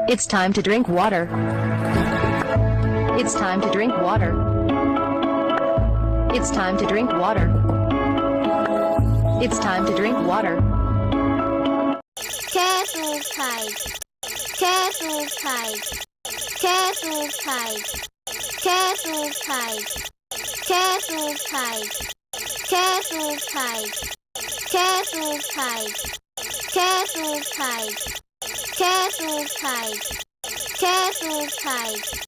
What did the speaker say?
It's time to drink water. It's time to drink water. It's time to drink water. It's time to drink water. Careful tide. Careful tide. Careful tide. Careful tide. Careful tide. Careful tide. Careful tide. Careful tide. Careful tide. Careful tide.